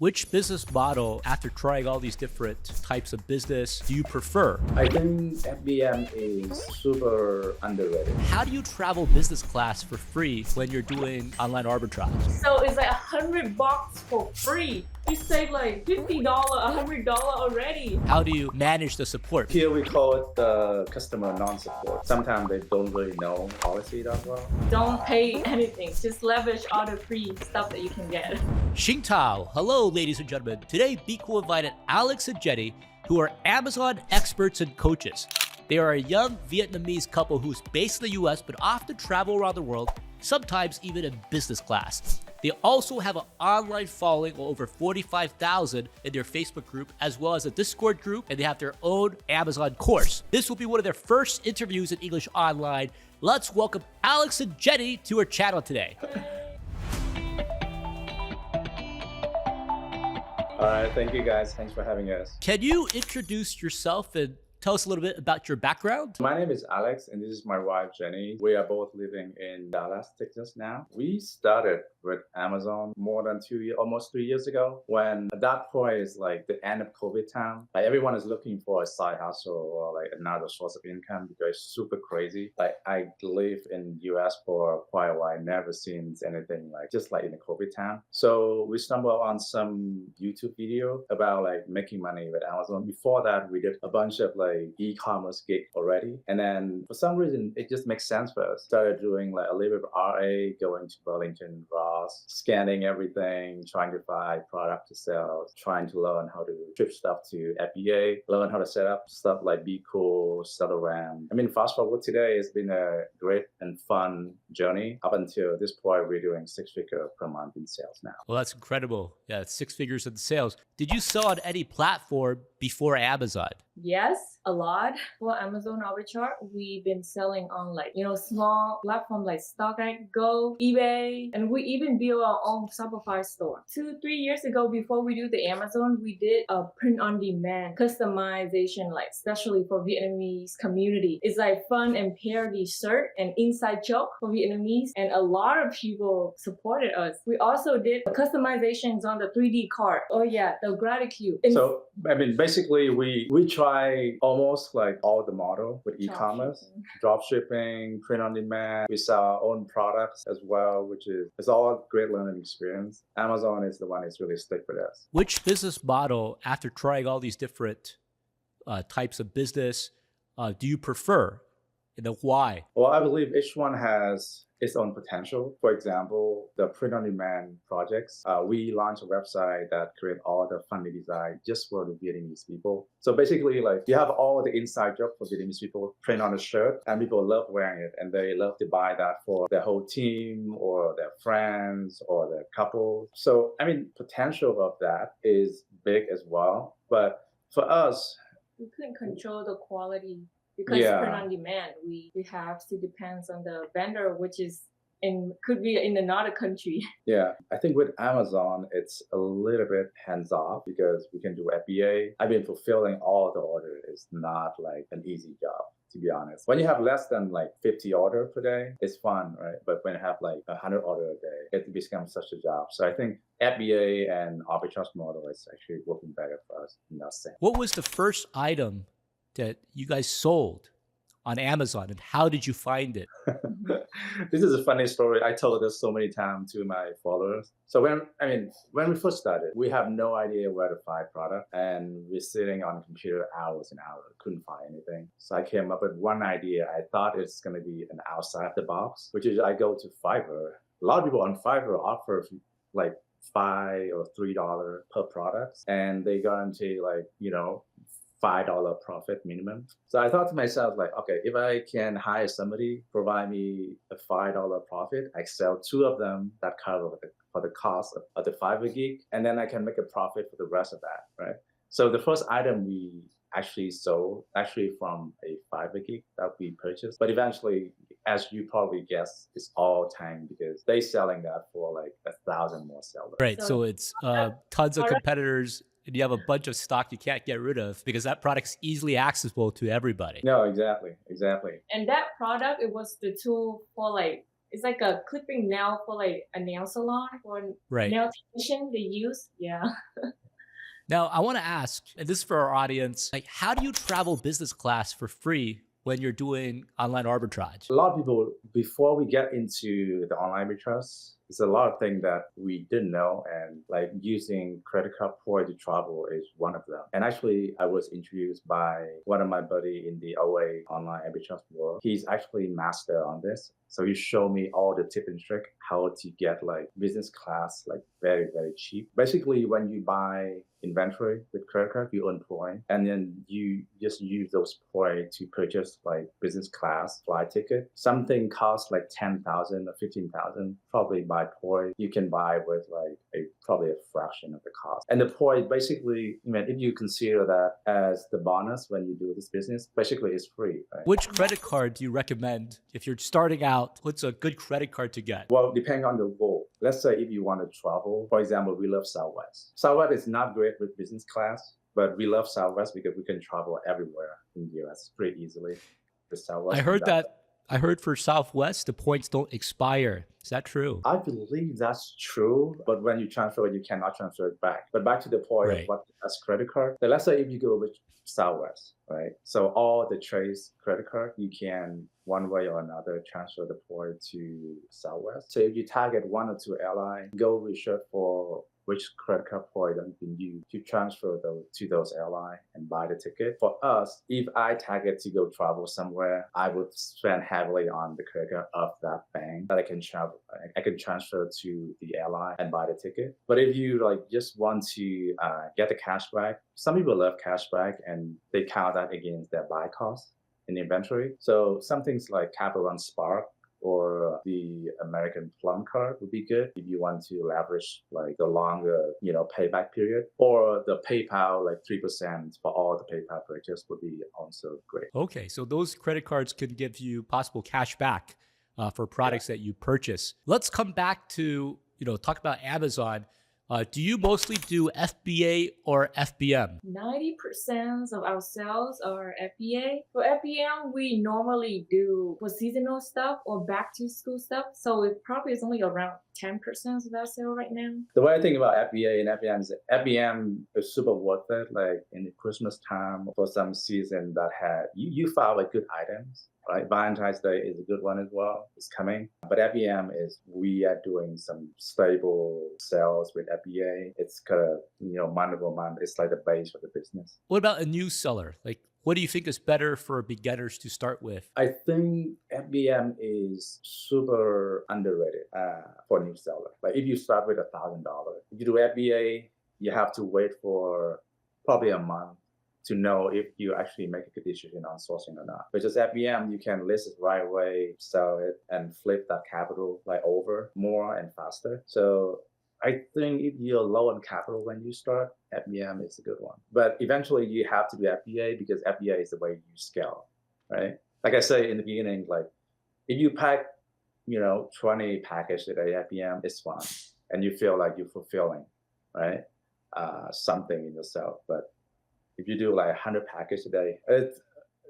Which business model, after trying all these different types of business, do you prefer? I think FBM is super underrated. How do you travel business class for free when you're doing online arbitrage? So it's like $100 for free. You save like $50, $100 already. How do you manage the support? Here we call it the customer non-support. Sometimes they don't really know policy that well. Don't pay anything. Just leverage all the free stuff that you can get. Xing Tao. Hello, ladies and gentlemen. Today, BQool invited Alex and Jenny, who are Amazon experts and coaches. They are a young Vietnamese couple who's based in the US, but often travel around the world, sometimes even in business class. They also have an online following of over 45,000 in their Facebook group, as well as a Discord group, and they have their own Amazon course. This will be one of their first interviews in English online. Let's welcome Alex and Jenny to our channel today. All right, thank you guys. Thanks for having us. Can you introduce yourself and tell us a little bit about your background? My name is Alex, and this is my wife, Jenny. We are both living in Dallas, Texas now. We started with Amazon more than almost 3 years ago, when at that point is like the end of COVID time. Like everyone is looking for a side hustle or like another source of income because it's super crazy. Like I lived in US for quite a while, never seen anything like just like in the COVID time. So we stumbled on some YouTube video about like making money with Amazon. Before that, we did a bunch of like e-commerce gig already, and then for some reason it just makes sense for us. Started doing like a little bit of RA, going to Burlington, Ross, scanning everything, trying to find product to sell, trying to learn how to ship stuff to FBA, learn how to set up stuff like BQool, Sutterram. I mean, fast forward today, it's been a great and fun journey. Up until this point, we're doing 6 figures per month in sales now. Well, that's incredible. Yeah, it's 6 figures in sales. Did you sell on any platform before Amazon? Yes, a lot. For Amazon Arbitrage, we've been selling on like, small platform like StockX, Go, eBay, and we even built our own Shopify store. 2-3 years ago, before we do the Amazon, we did a print-on-demand customization, like especially for Vietnamese community. It's like fun and parody shirt and inside joke for Vietnamese, and a lot of people supported us. We also did customizations on the 3D card. Oh yeah, the gratitude. So, I mean, basically we try almost like all the model with e-commerce, drop shipping, print on demand. We sell our own products as well, which is it's all a great learning experience. Amazon is the one that's really stick with us. Which business model, after trying all these different types of business, do you prefer, and then why? Well, I believe each one has its own potential. For example, the print-on-demand projects, we launched a website that create all the funny design just for the Vietnamese people. So basically, like you have all the inside joke for Vietnamese people, print on a shirt, and people love wearing it, and they love to buy that for their whole team or their friends or their couple. So I mean, potential of that is big as well. But for us, we couldn't control the quality. Because print on demand, we have to depend on the vendor, which is could be in another country. Yeah, I think with Amazon, it's a little bit hands-off because we can do FBA. I mean, fulfilling all the order is not like an easy job, to be honest. When you have less than like 50 orders per day, it's fun, right? But when you have like 100 orders a day, it becomes such a job. So I think FBA and arbitrage model is actually working better for us in that sense. What was the first item that you guys sold on Amazon, and how did you find it? This is a funny story. I told this so many times to my followers. So when we first started, we have no idea where to find product, and we're sitting on the computer hours and hours, couldn't find anything. So I came up with one idea. I thought it's going to be an outside the box, which is I go to Fiverr. A lot of people on Fiverr offer like $5 or $3 per product, and they guarantee like, $5 profit minimum. So I thought to myself, like, okay, if I can hire somebody, provide me a $5 profit, I sell 2 of them that cover for the cost of the Fiverr gig, and then I can make a profit for the rest of that, right? So the first item we actually sold, from a Fiverr gig that we purchased, but eventually, as you probably guess, it's all time because they selling that for like 1,000 more sellers. Right, so it's tons of competitors, and you have a bunch of stock you can't get rid of because that product's easily accessible to everybody. No, exactly. And that product, it was the tool for like It's like a clipping nail for like a nail salon or Right. nail technician they use. Yeah. Now, I want to ask, and this is for our audience, like, how do you travel business class for free when you're doing online arbitrage? A lot of people, before we get into the online arbitrage, there's a lot of things that we didn't know, and like using credit card point to travel is one of them. And actually, I was introduced by one of my buddy in the OA online arbitrage world. He's actually master on this. So he showed me all the tip and trick how to get like business class like very, very cheap. Basically, when you buy inventory with credit card, you earn point, and then you just use those points to purchase like business class flight ticket. Something costs like 10,000 or 15,000. Probably by point you can buy with like probably a fraction of the cost. And the point basically, I mean, if you consider that as the bonus when you do this business, basically it's free. Right? Which credit card do you recommend if you're starting out? What's a good credit card to get? Well, depending on the goal. Let's say if you want to travel, for example, we love Southwest. Southwest is not great with business class, but we love Southwest because we can travel everywhere in the US pretty easily with Southwest. I heard for Southwest, the points don't expire. Is that true? I believe that's true, but when you transfer it, you cannot transfer it back. But back to the point Right. of what as credit card. Then let's say if you go with Southwest, right? So all the Trace credit card, you can one way or another transfer the point to Southwest. So if you target one or two airlines, go research for which credit card point you can use to transfer to those airlines and buy the ticket. For us, if I target to go travel somewhere, I would spend heavily on the credit card of that bank that I can travel. I can transfer to the airline and buy the ticket. But if you like just want to get the cash back, some people love cash back and they count that against their buy cost in the inventory. So some things like Capital One Spark or the American Plum card would be good if you want to leverage like the longer, payback period. Or the PayPal, like 3% for all the PayPal purchase would be also great. Okay, so those credit cards can give you possible cash back for products that you purchase. Let's come back to, talk about Amazon. Do you mostly do FBA or FBM? 90% of our sales are FBA. For FBM, we normally do for seasonal stuff or back to school stuff. So it probably is only around 10% of our sale right now. The way I think about FBA and FBM is FBM is super worth it. Like in the Christmas time for some season that had, you found like good items. Right, Valentine's Day is a good one as well. It's coming. But FBM is, we are doing some stable sales with FBA. It's kind of, month over month. It's like the base for the business. What about a new seller? Like, what do you think is better for beginners to start with? I think FBM is super underrated for new seller. Like if you start with $1,000, if you do FBA, you have to wait for probably a month to know if you actually make a good decision on sourcing or not. Because FBM, you can list it right away, sell it, and flip that capital like over more and faster. So I think if you're low on capital when you start, FBM is a good one. But eventually you have to do FBA because FBA is the way you scale, right? Like I say in the beginning, like if you pack, 20 packages a day FBM, it's fun. And you feel like you're fulfilling, right? Something in yourself. But if you do like 100 packages a day,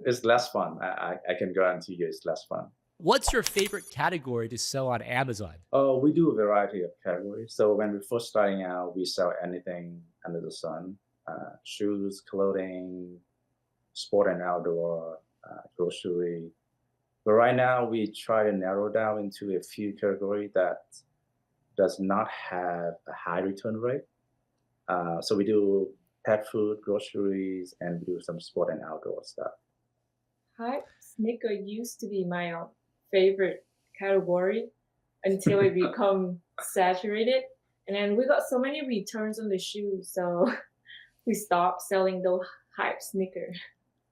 it's less fun. I can guarantee you it's less fun. What's your favorite category to sell on Amazon? Oh, we do a variety of categories. So when we're first starting out, we sell anything under the sun. Shoes, clothing, sport and outdoor, grocery. But right now, we try to narrow down into a few categories that does not have a high return rate. So we do pet food, groceries, and we do some sport and outdoor stuff. Hype sneaker used to be my favorite category until it become saturated. And then we got so many returns on the shoes, so we stopped selling those hype sneakers.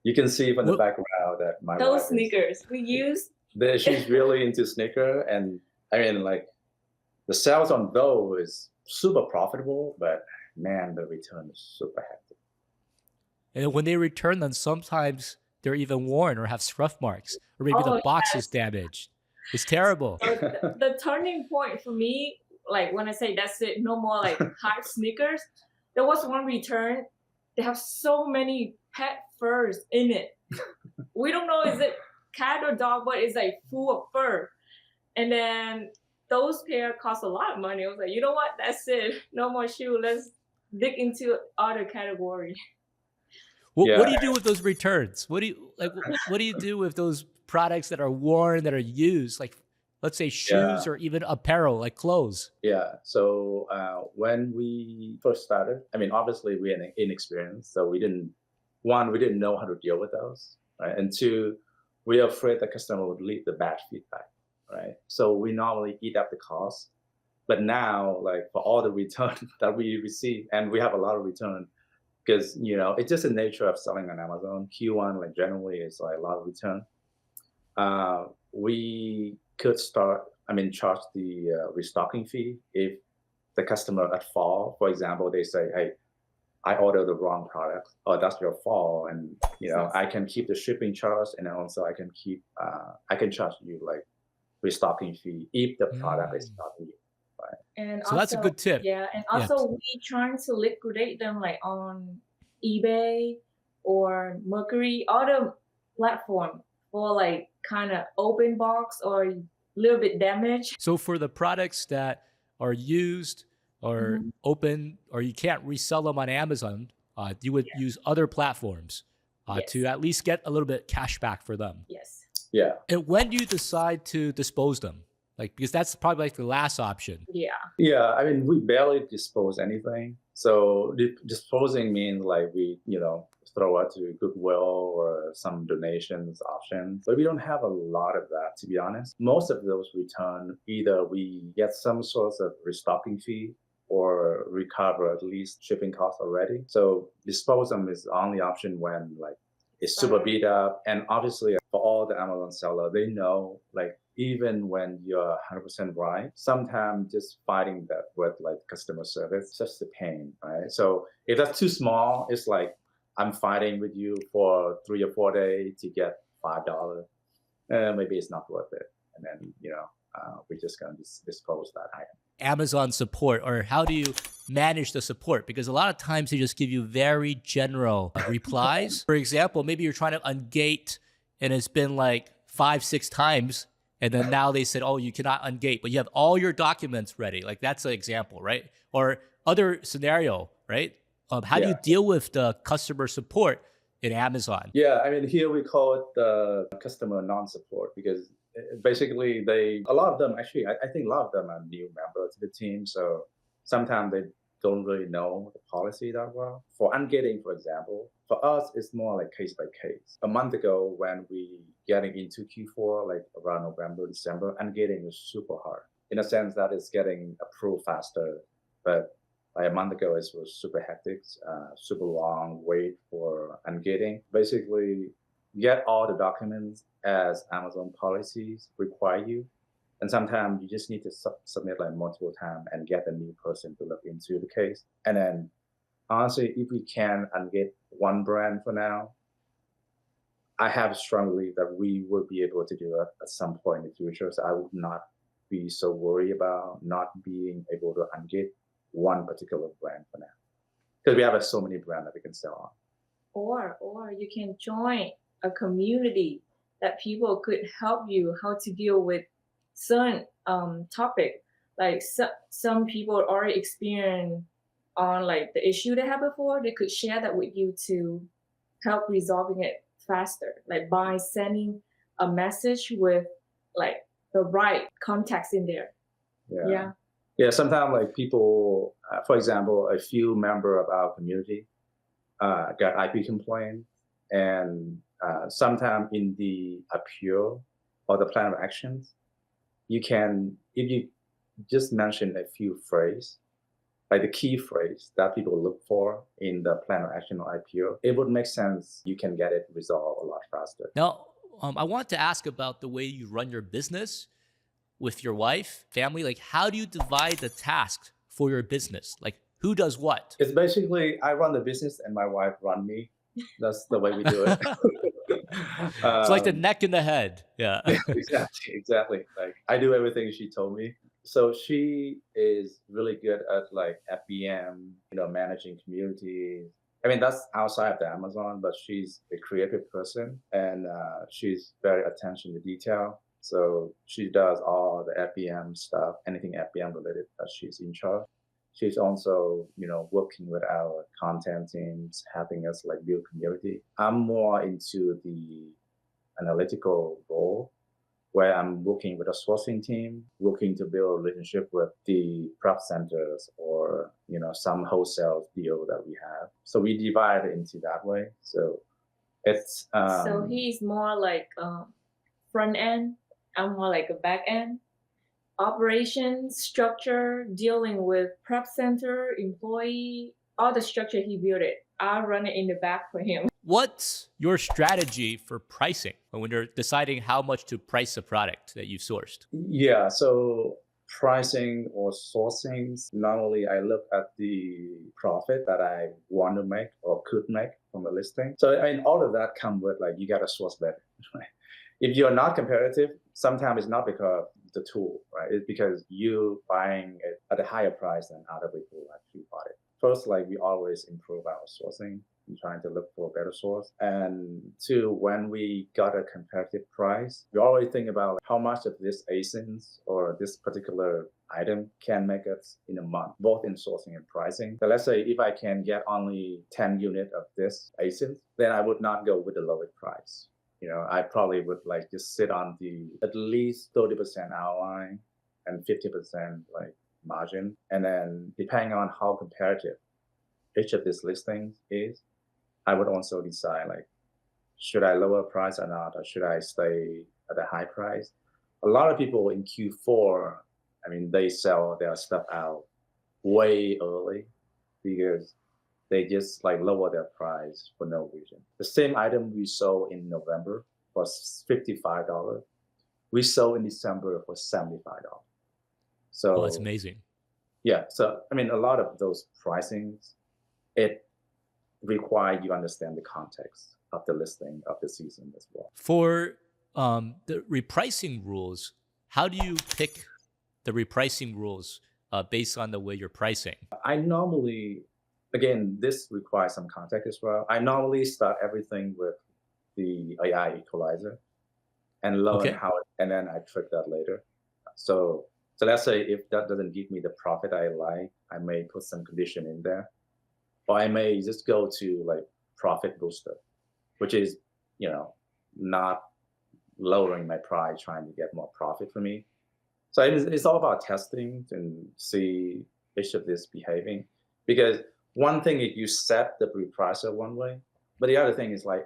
You can see from the background that my Those wife sneakers we used. She's really into sneaker, and I mean, like the sales on those is super profitable, but man, the return is super hectic. And when they return them, sometimes they're even worn or have scuff marks, or maybe the box is damaged. It's terrible. So the turning point for me, like when I say that's it, no more like hype sneakers, there was one return. They have so many pet furs in it. We don't know is it cat or dog, but it's like full of fur. And then those pair cost a lot of money. I was like, you know what? That's it. No more shoe. Let's dig into other category. What Yeah, do you do with those returns? What do you like? What do you do with those products that are worn, that are used, like let's say yeah. shoes or even apparel, like clothes? Yeah. So when we first started, I mean, obviously we are inexperienced, so we didn't know how to deal with those, right? And two, we are afraid the customer would leave the bad feedback, right? So we normally eat up the cost. But now, like for all the return that we receive, and we have a lot of return, because it's just the nature of selling on Amazon. Q1, like generally, is like a lot of return. We could charge the restocking fee if the customer at fall, for example, they say, hey, I ordered the wrong product, or that's your fault, and I can keep the shipping charge, and then also I can charge you like restocking fee if the product is Mm. not new, right? And So that's a also, good tip. yeah, and Yeah. also we trying to liquidate them like on eBay or Mercury, other platform for like kind of open box or a little bit damaged. So for the products that are used or Mhm. open, or you can't resell them on Amazon, you would Yeah. use other platforms to Yes. at least get a little bit cash back for them. Yes. Yeah. And when do you decide to dispose them? Like, because that's probably like the last option. Yeah. Yeah, I mean, we barely dispose anything. So disposing means like we, throw out to Goodwill or some donations options. But we don't have a lot of that, to be honest. Most of those return, either we get some sort of restocking fee or recover at least shipping costs already. So dispose them is the only option when like it's super beat up. And obviously for all the Amazon seller, they know like even when you're 100% right, sometimes just fighting that with like customer service, just a pain, right? So if that's too small, it's like I'm fighting with you for 3 or 4 days to get $5. Maybe it's not worth it. And then, we're just going to dispose that item. Amazon support, or how do you manage the support? Because a lot of times they just give you very general replies. For example, maybe you're trying to ungate and it's been like 5-6 times, and then now they said, oh, you cannot ungate, but you have all your documents ready. Like that's an example, right? Or other scenario, right? How do you deal with the customer support in Amazon? Yeah, I mean, here we call it the customer non-support because basically a lot of them, actually, I think a lot of them are new members to the team. So sometimes they don't really know the policy that well. For ungating, for example, for us, it's more like case by case. A month ago, when we getting into Q4, like around November, December, ungating is super hard in a sense that it's getting approved faster. But like a month ago, it was super hectic, super long wait for ungating. Basically, get all the documents as Amazon policies require you. And sometimes you just need to submit like multiple times and get a new person to look into the case. And then honestly, if we can ungate one brand for now, I have a strong belief that we will be able to do it at some point in the future. So I would not be so worried about not being able to ungate one particular brand for now. Because we have so many brands that we can sell on. Or you can join a community that people could help you how to deal with certain topic. Like some people already experienced on like the issue they had before, they could share that with you to help resolving it faster. Like by sending a message with like the right context in there. Yeah. Yeah, sometimes like people, for example, a few member of our community got IP complaint, and sometime in the appeal or the plan of actions, you can, if you just mention a few phrases, like the key phrase that people look for in the plan of action or IPO, it would make sense. You can get it resolved a lot faster. Now, I want to ask about the way you run your business with your wife, family. Like, how do you divide the tasks for your business? Like, who does what? It's basically I run the business and my wife run me. That's the way we do it. It's like the neck and the head. Yeah. Exactly. Like I do everything she told me. So she is really good at like FBM, managing communities. I mean, that's outside of the Amazon, but she's a creative person and she's very attention to detail. So she does all the FBM stuff, anything FBM related that she's in charge. She's also, working with our content teams, helping us like build community. I'm more into the analytical role where I'm working with a sourcing team, working to build a relationship with the prep centers or, some wholesale deal that we have. So we divide it into that way. So it's So he's more like front end. I'm more like a back end. Operations, structure, dealing with prep center, employee, all the structure he built it. I run it in the back for him. What's your strategy for pricing when you're deciding how much to price a product that you've sourced? Yeah, so pricing or sourcing, normally I look at the profit that I want to make or could make from a listing. So all of that come with like you got to source better. Right? If you're not competitive, sometimes it's not because the tool, right? It's because you buying it at a higher price than other people actually bought it. First, like we always improve our sourcing and trying to look for a better source. And two, when we got a competitive price, we always think about how much of this ASINs or this particular item can make us in a month, both in sourcing and pricing. So let's say if I can get only 10 units of this ASIN, then I would not go with the lowest price. I probably would like just sit on the at least 30% ROI and 50% like margin. And then depending on how competitive each of these listings is, I would also decide like, should I lower price or not, or should I stay at a high price? A lot of people in Q4, they sell their stuff out way early because they just like lower their price for no reason. The same item we sold in November was $55. We sold in December for $75. So Oh, that's amazing. Yeah. So a lot of those pricings, it require you understand the context of the listing of the season as well. For the repricing rules, how do you pick the repricing rules based on the way you're pricing? I normally, again, this requires some context as well. I normally start everything with the AI equalizer and learn Okay. how, and then I trick that later. So let's say if that doesn't give me the profit I like, I may put some condition in there, or I may just go to like profit booster, which is, not lowering my price, trying to get more profit for me. So it's all about testing and see each of this behaving. Because one thing is you set the repricer one way, but the other thing is like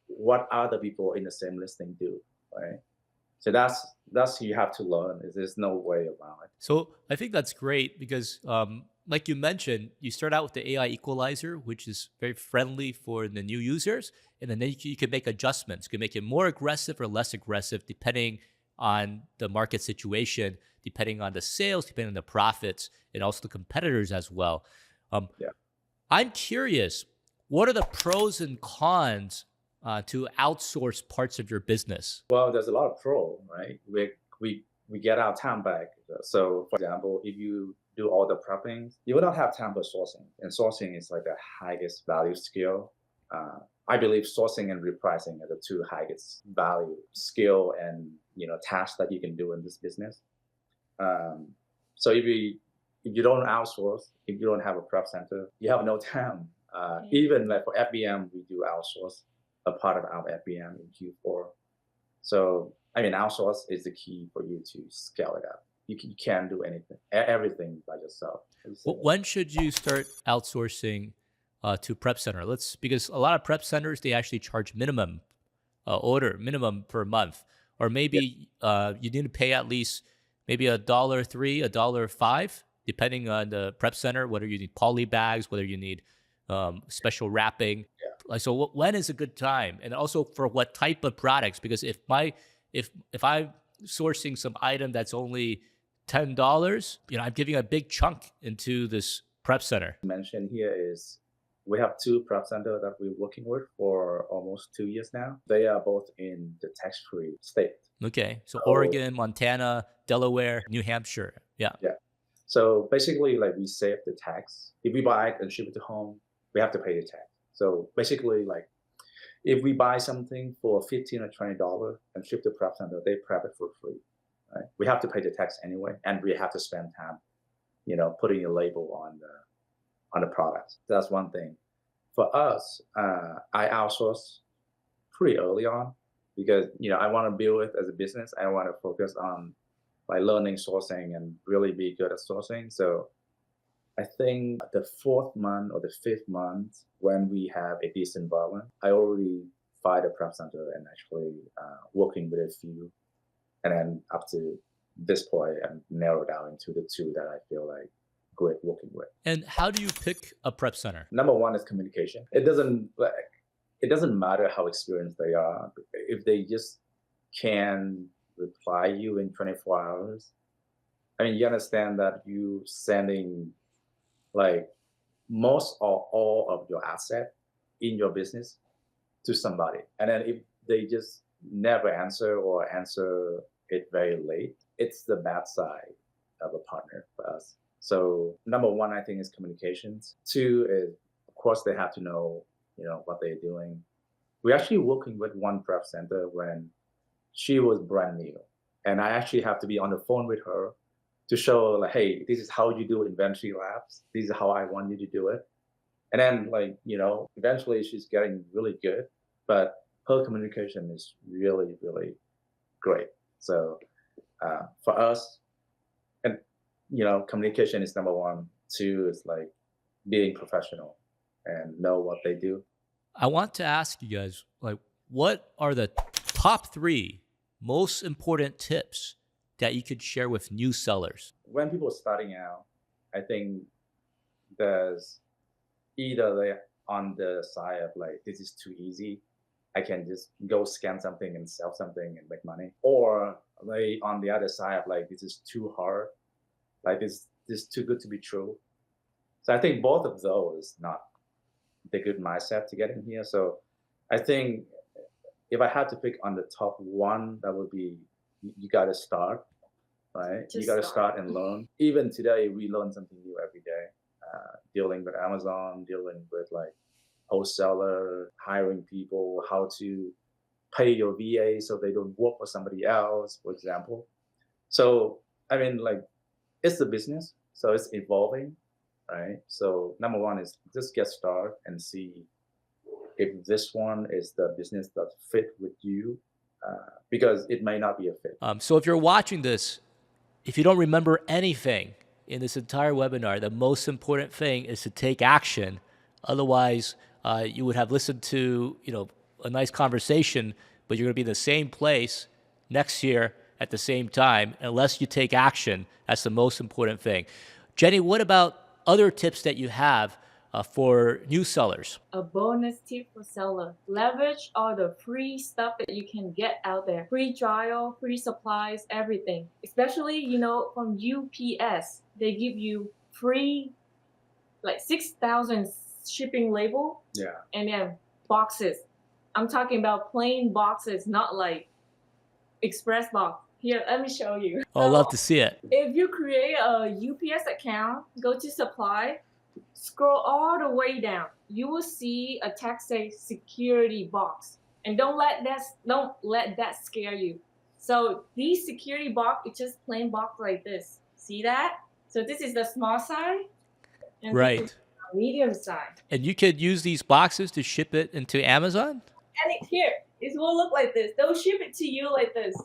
what other people in the same listing do, right? So that's you have to learn. There's no way around it. So I think that's great because, like you mentioned, you start out with the AI equalizer, which is very friendly for the new users, and then you can make adjustments. You can make it more aggressive or less aggressive depending on the market situation, depending on the sales, depending on the profits, and also the competitors as well. Yeah. I'm curious, what are the pros and cons to outsource parts of your business? Well, there's a lot of pro, right? We get our time back. So, for example, if you do all the prepping, you will not have time for sourcing, and sourcing is like the highest value skill. I believe sourcing and repricing are the two highest value skill and tasks that you can do in this business. So if you don't outsource, if you don't have a prep center, you have no time. Even like for FBM, we do outsource a part of our FBM in Q4. So outsource is the key for you to scale it up. You can't do everything by yourself. When should you start outsourcing to prep center? Because a lot of prep centers, they actually charge minimum per month, or maybe you need to pay at least maybe $1.03, $1.05, depending on the prep center, whether you need poly bags, whether you need special wrapping. Yeah. So when is a good time? And also for what type of products? Because if I'm sourcing some item that's only $10, I'm giving a big chunk into this prep center. Mentioned here is we have two prep centers that we're working with for almost 2 years now. They are both in the tax-free state. Okay, so Oregon, Montana, Delaware, New Hampshire. Yeah. Yeah. So basically, like we save the tax. If we buy it and ship it to home, we have to pay the tax. So basically, like If we buy something for $15 or $20 and ship to prep center, they prep it for free. Right? We have to pay the tax anyway, and we have to spend time, putting a label on the product. That's one thing. For us, I outsource pretty early on because I want to build it as a business. I want to focus on learning sourcing and really be good at sourcing. So I think the 4th month or the 5th month when we have a decent volume, I already find a prep center and actually working with a few, and then up to this point, I'm narrowed down into the 2 that I feel like great working with. And how do you pick a prep center? Number 1 is communication. It doesn't matter how experienced they are. If they just can reply you in 24 hours, I mean, you understand that you sending most or all of your asset in your business to somebody. And then if they just never answer or answer it very late, it's the bad side of a partner for us. So number 1, I think, is communications. 2 is, of course, they have to know, what they're doing. We're actually working with one prep center when she was brand new. And I actually have to be on the phone with her to show hey, this is how you do inventory labs. This is how I want you to do it. And then eventually she's getting really good, but her communication is really, really great. So for us, and communication is number 1. 2 is being professional and know what they do. I want to ask you guys, what are the top 3 most important tips that you could share with new sellers? When people are starting out, I think there's either they're on the side of this is too easy, I can just go scan something and sell something and make money, or they on the other side of this is too hard, this is too good to be true. So I think both of those not the good mindset to get in here. So I think if I had to pick on the top 1, that would be you got to start, right? You got to start and learn. Even today, we learn something new every day. Dealing with Amazon, dealing with wholesaler, hiring people, how to pay your VA so they don't work for somebody else, for example. So I mean, it's the business, so it's evolving, right? So number 1 is just get started and see if this one is the business that fit with you, because it may not be a fit. So if you're watching this, if you don't remember anything in this entire webinar, the most important thing is to take action. Otherwise, you would have listened to a nice conversation, but you're going to be in the same place next year at the same time unless you take action. That's the most important thing. Jenny, what about other tips that you have for new sellers? A bonus tip for seller: leverage all the free stuff that you can get out there. Free trial, free supplies, everything. Especially, from UPS, they give you free 6,000 shipping label. Yeah. And then boxes. I'm talking about plain boxes, not express box. Here, let me show you. Oh, I'd love to see it. If you create a UPS account, go to supply, scroll all the way down. You will see a text say security box, and don't let that scare you. So these security box, it's just plain box like this. See that? So this is the small size, and right. This is the medium size. And you could use these boxes to ship it into Amazon. And it will look like this. They'll ship it to you like this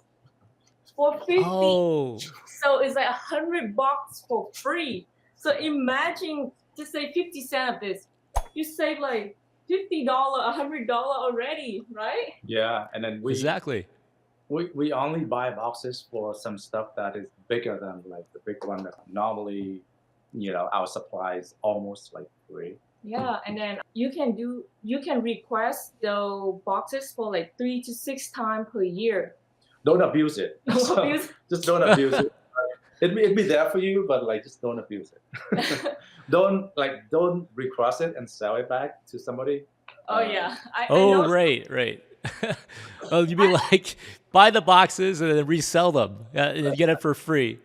for 50. Oh. So it's 100 bucks for free. So imagine, just say 50 cents of this. You save $50, $100 already, right? Yeah, and then Exactly. We only buy boxes for some stuff that is bigger than the big one that normally, our supply is almost free. Yeah, and then you can request the boxes for 3 to 6 times per year. Don't abuse it. Just don't abuse it. It'd be there for you, but just don't abuse it. don't recross it and sell it back to somebody. Oh yeah. I Oh, know. right. Oh, you'd be buy the boxes and then resell them and get it for free.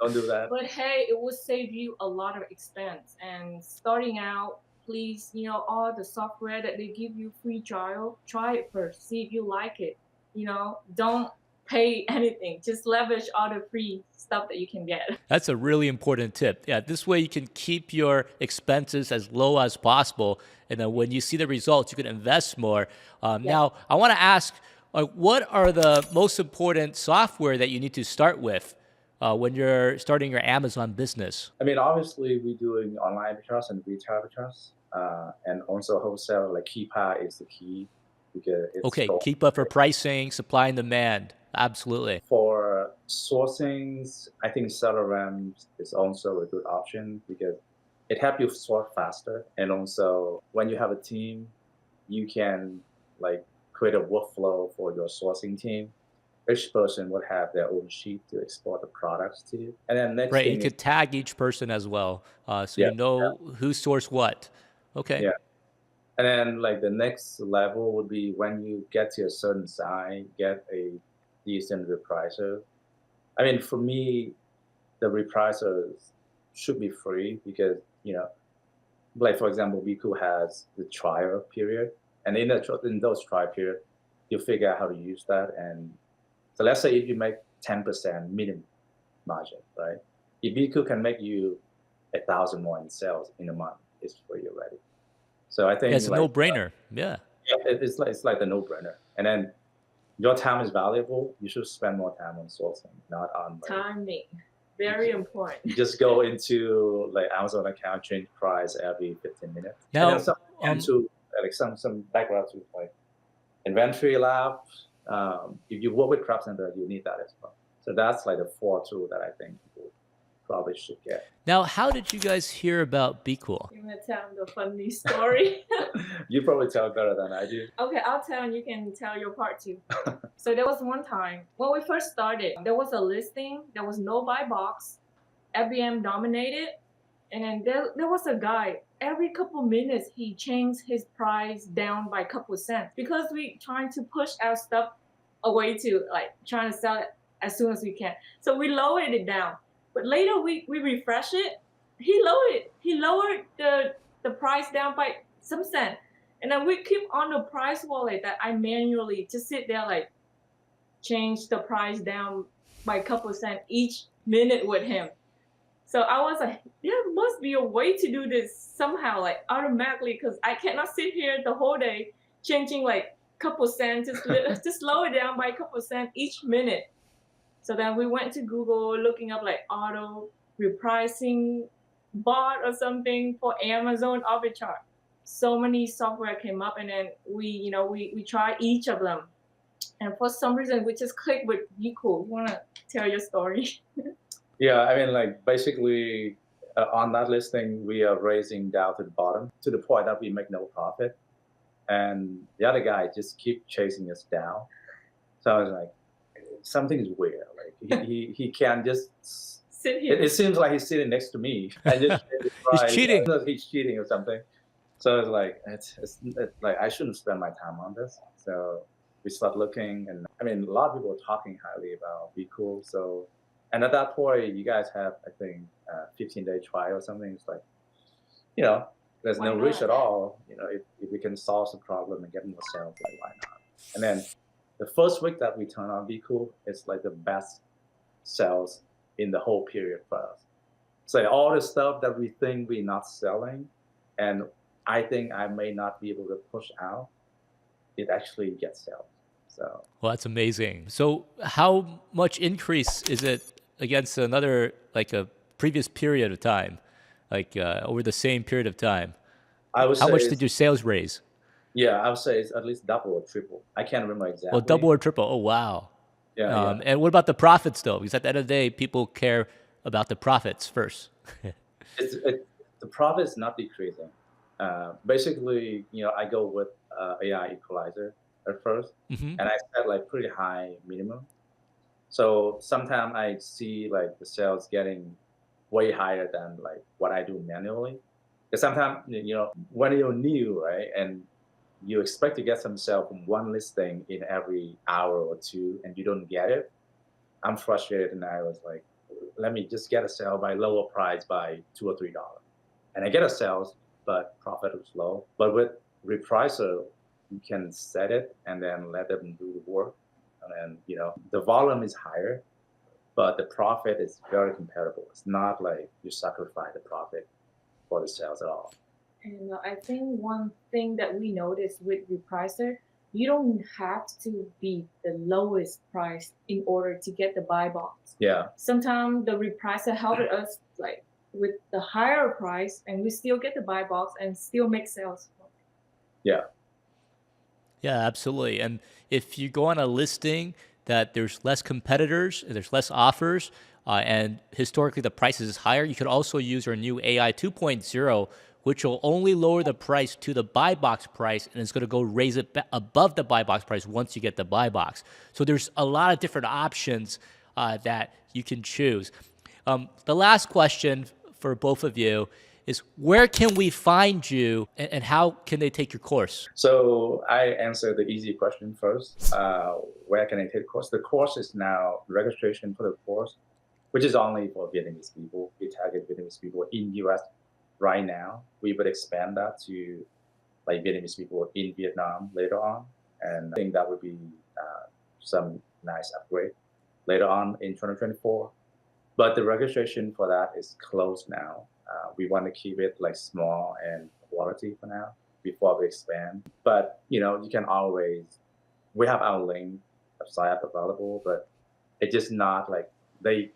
Don't do that. But hey, it will save you a lot of expense. And starting out, please, all the software that they give you free trial, try it first, see if you like it. Don't pay anything, just leverage all the free stuff that you can get. That's a really important tip. Yeah, this way you can keep your expenses as low as possible. And then when you see the results, you can invest more. Now, I want to ask, what are the most important software that you need to start with when you're starting your Amazon business? I mean, obviously, we're doing online arbitrage and retail arbitrage, and also wholesale. Like Keepa is the key because it's Okay, keep up for pricing, supply and demand. Absolutely. for sourcings. I think CeleRAM is also a good option because it helps you sort faster, and also when you have a team, you can like create a workflow for your sourcing team. Each person would have their own sheet to export the products to. And then next Right, you thing is, could tag each person as well, so yeah, you know who sourced what. Okay. yeah. And then like the next level would be when you get to a certain size, get a decent repricer. I mean, for me, the repricers should be free because, like for example, BQool has the trial period. And in those trial period, you figure out how to use that. And so let's say if you make 10% minimum margin, right? If BQ can make you 1,000 more in sales in a month, it's free already. So I think Yeah, it's a no-brainer. Yeah. it's like the no-brainer. And then your time is valuable. You should spend more time on sourcing, not on like Timing, very important. you just go into like Amazon account, change price every 15 minutes. Now, and then some background to like inventory lab. If you work with Crop Center, you need that as well. So that's like the 4 tool that I think people probably should get. Now, how did you guys hear about BQool? You want to tell them the funny story? You probably tell better than I do. Okay, I'll tell and you can tell your part too. So there was one time when we first started, there was a listing, there was no buy box, FBM dominated, and then there was a guy, every couple minutes he changed his price down by a couple cents because we trying to push our stuff away to like trying to sell it as soon as we can. So we lowered it down. But later we refresh it, he lowered the price down by some cent. And then we keep on the price wallet that I manually just sit there like change the price down by a couple cent each minute with him. So I was like, there must be a way to do this somehow, like automatically, because I cannot sit here the whole day changing like couple cents, just lower it down by a couple cents each minute. So then we went to Google looking up like auto repricing bot or something for Amazon arbitrage. So many software came up, and then we tried each of them. And for some reason, we just clicked with BQool. You want to tell your story? Yeah, I mean, like basically on that listing, we are raising down to the bottom to the point that we make no profit. And the other guy just keep chasing us down. So I was like, something is weird. Like he can't just Sit here. It seems like he's sitting next to me and just He's cheating. He's cheating or something. So it's like it's like I shouldn't spend my time on this. So we start looking, and I mean a lot of people are talking highly about BQool. So and at that point, you guys have I think 15-day trial or something. It's like there's Why no not? risk at all. If we can solve the problem and get more sales, like why not? And then the first week that we turn on BQool, it's like the best sales in the whole period for us. So all the stuff that we think we're not selling, and I think I may not be able to push out, it actually gets sold. So Well, that's amazing. So how much increase is it against another, like a previous period of time, like over the same period of time? I would How say much did your sales raise? yeah, I would say it's at least double or triple. I can't remember exactly. Well, double or triple. Oh, wow. Yeah, And what about the profits, though? Because at the end of the day, people care about the profits first. The profit is not decreasing. Basically, I go with AI equalizer at first, Hmm. and I set like pretty high minimum. So sometimes I see like the sales getting way higher than like what I do manually. Because sometimes when you're new, right, and you expect to get some sale from one listing in every hour or two, and you don't get it, I'm frustrated, and I was like, let me just get a sale by lower price by $2 or $3, and I get a sales, but profit was low. But with repricer, you can set it and then let them do the work. And then, the volume is higher, but the profit is very comparable. It's not like you sacrifice the profit for the sales at all. And I think one thing that we noticed with repricer, you don't have to be the lowest price in order to get the buy box. Yeah. Sometimes the repricer helped us like with the higher price, and we still get the buy box and still make sales. Yeah. Yeah, absolutely. And if you go on a listing that there's less competitors, there's less offers, and historically the price is higher, you could also use our new AI 2.0, which will only lower the price to the buy box price, and it's going to go raise it above the buy box price once you get the buy box. So there's a lot of different options that you can choose. The last question for both of you is, where can we find you and how can they take your course? So I answer the easy question first. Where can I take the course? The course is now registration for the course, which is only for Vietnamese people. We target Vietnamese people in US right now. We would expand that to like Vietnamese people in Vietnam later on. And I think that would be some nice upgrade later on in 2024. But the registration for that is closed now. We want to keep it like small and quality for now before we expand. But you can always, we have our link of sign up available, but it's just not like they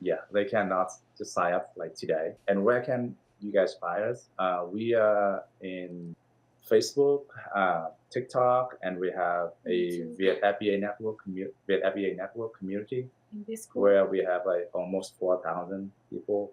cannot just sign up like today. And where can you guys find us? We are in Facebook, TikTok, and we have a Viet FBA network community where we have like almost 4,000 people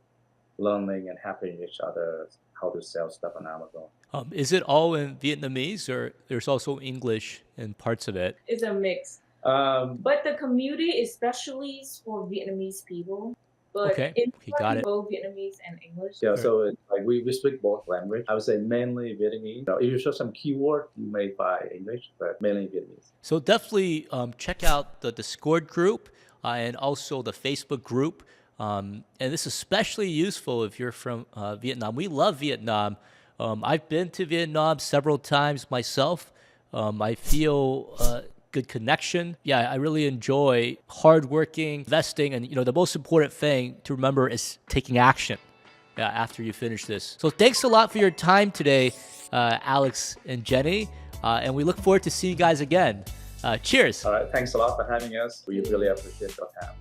learning and helping each other how to sell stuff on Amazon. Is it all in Vietnamese, or there's also English in parts of it? It's a mix. But the community especially is for Vietnamese people. But Okay, got it. both Vietnamese and English. Yeah, so it's like we speak both language. I would say mainly Vietnamese. If you show some keyword, you may buy English, but mainly Vietnamese. So definitely check out the Discord group and also the Facebook group. And this is especially useful if you're from Vietnam. We love Vietnam. I've been to Vietnam several times myself. I feel good connection. Yeah, I really enjoy hardworking, investing, and the most important thing to remember is taking action after you finish this. So thanks a lot for your time today, Alex and Jenny, and we look forward to seeing you guys again. Cheers. All right, thanks a lot for having us. We really appreciate your time.